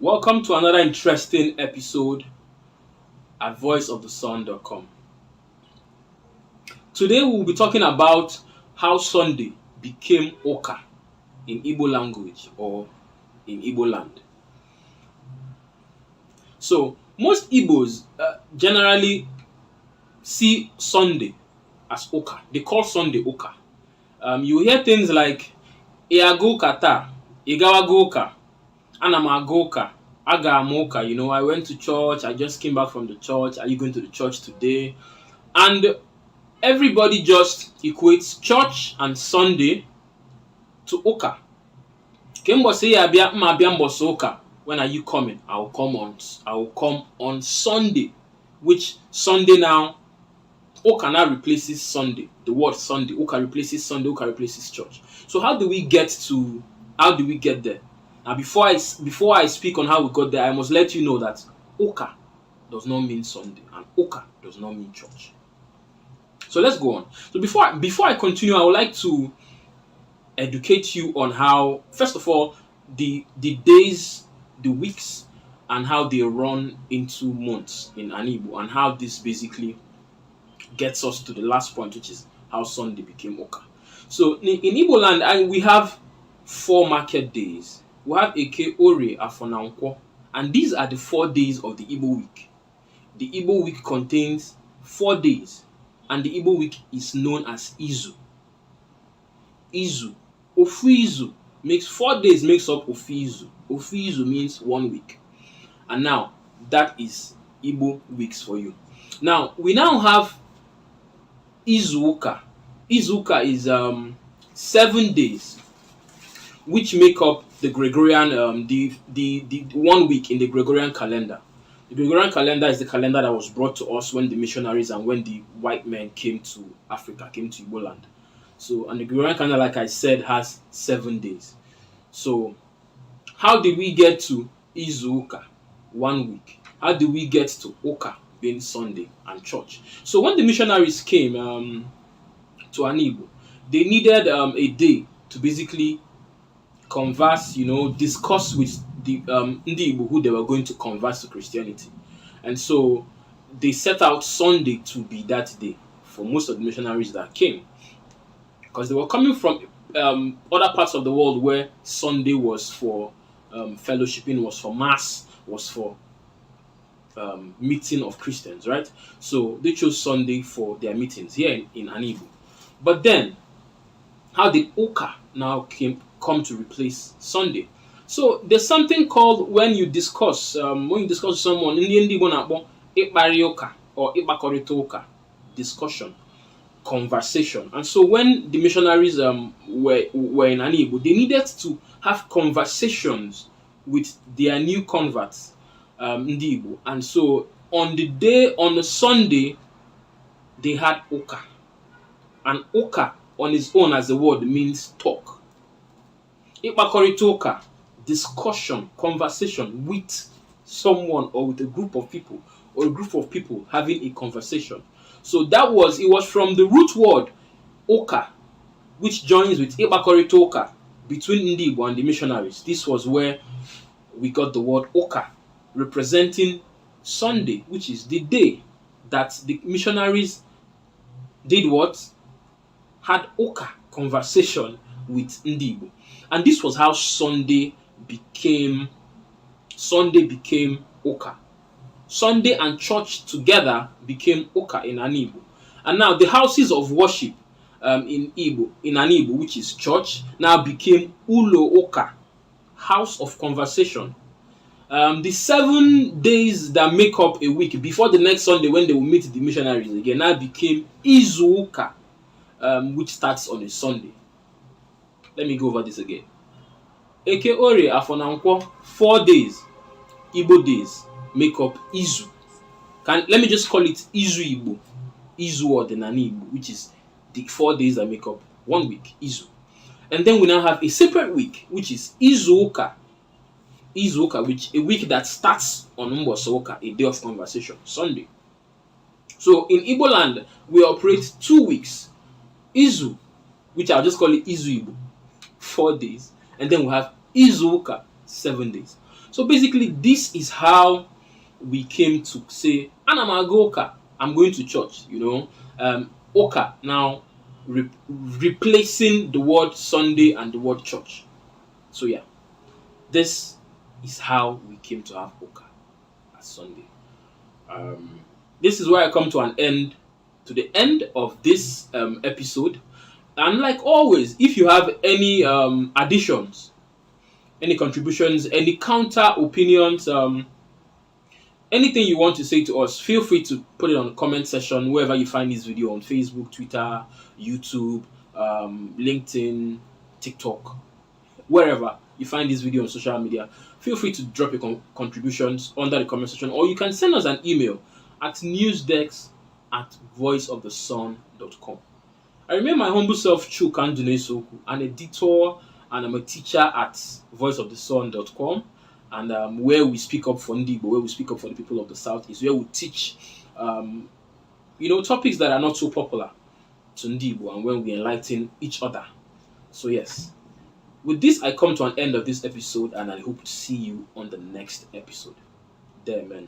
Welcome to another interesting episode at voiceofthesun.com. Today we'll be talking about how Sunday became Oka in Igbo language or in Igbo land. So most Igbos generally see Sunday as Oka. They call Sunday Oka. You hear things like Iago Kata, Igawago Oka, Anamago Oka, Agamoka. I went to church, I just came back from the church. Are you going to the church today? And everybody just equates church and Sunday to Oka. Kembo say abia mboso Oka. When are you coming? I will come on Sunday. Which Sunday now? Oka now replaces Sunday. The word Sunday. Oka replaces Sunday. Oka replaces church. So how do we get there? Now before I speak on how we got there, I must let you know that Oka does not mean Sunday and Oka does not mean church. So let's go on. So before I continue, I would like to educate you on how, first of all, the days, the weeks, and how they run into months in an Igbo, and how this basically gets us to the last point, which is how Sunday became Oka. So in Igbo land, we have 4 market days. We have Eke, Ore, Afonanko, and these are the 4 days of the Igbo week. The Igbo week contains 4 days, and the Igbo week is known as Izu. Izu. Ofu Izu makes 4 days makes up Ofu Izu. Ofu Izu means 1 week. And now, that is Igbo weeks for you. Now, we now have Izuuka. Izuuka is 7 days, which make up the Gregorian, the 1 week in the Gregorian calendar. The Gregorian calendar is the calendar that was brought to us when the missionaries and when the white men came to Africa, came to Igbo land. So, and the Gregorian calendar, like I said, has 7 days. So, how did we get to Izuuka, 1 week? How did we get to Oka, being Sunday and church? So, when the missionaries came to an Igbo, they needed a day to basically converse, discuss with the Ndi Igbo who they were going to converse to Christianity. And so they set out Sunday to be that day for most of the missionaries that came, because they were coming from other parts of the world where Sunday was for fellowshipping, was for mass, was for meeting of Christians, right? So they chose Sunday for their meetings here in Anibu. But then, how did Oka now come to replace Sunday? So there's something called when you discuss with someone in the Igbo Ikparioka or Ikpakoritoka, discussion, conversation. And so when the missionaries were in an Igbo, they needed to have conversations with their new converts in the Igbo. And so on the Sunday, they had Oka. And Oka on its own as the word means talk. Ikpakoritoka, discussion, conversation with someone or with a group of people, or a group of people having a conversation. So it was from the root word Oka, which joins with Ikpakoritoka between Ndi and the missionaries. This was where we got the word Oka, representing Sunday, which is the day that the missionaries did what? Had Oka, conversation with Ndi. And this was how Sunday became Oka. Sunday and church together became Oka in an Igbo. And now the houses of worship in an Igbo, which is church, now became Ulo Oka, house of conversation. The 7 days that make up a week before the next Sunday when they will meet the missionaries again now became Izuuka, which starts on a Sunday. Let me go over this again. Eke Ore Afonanko, 4 days, Igbo days, make up Izu. Let me just call it Izu Igbo. Izu or the Nani Igbo, which is the 4 days that make up 1 week, Izu. And then we now have a separate week, which is Izuuka. Izuuka, which a week that starts on Mbosoka, a day of conversation, Sunday. So in Igbo land, we operate 2 weeks. Izu, which I'll just call it Izu Igbo, 4 days. And then we have Izuuka, 7 days. So basically, this is how we came to say, Anamagoka, I'm going to church, Oka now replacing the word Sunday and the word church. So yeah, this is how we came to have Oka as Sunday. This is where I come to the end of this episode. And like always, if you have any additions, any contributions, any counter opinions, anything you want to say to us, feel free to put it on the comment section wherever you find this video, on Facebook, Twitter, YouTube, LinkedIn, TikTok, wherever you find this video on social media. Feel free to drop your contributions under the comment section, or you can send us an email at newsdesk@voiceofthesun.com. I remain my humble self, Chukandunesoku, an editor, and I'm a teacher at voiceofthesun.com, and where we speak up for Igbo, where we speak up for the people of the South, is where we teach, topics that are not so popular to Igbo, and when we enlighten each other. So yes, with this, I come to an end of this episode, and I hope to see you on the next episode. There, man.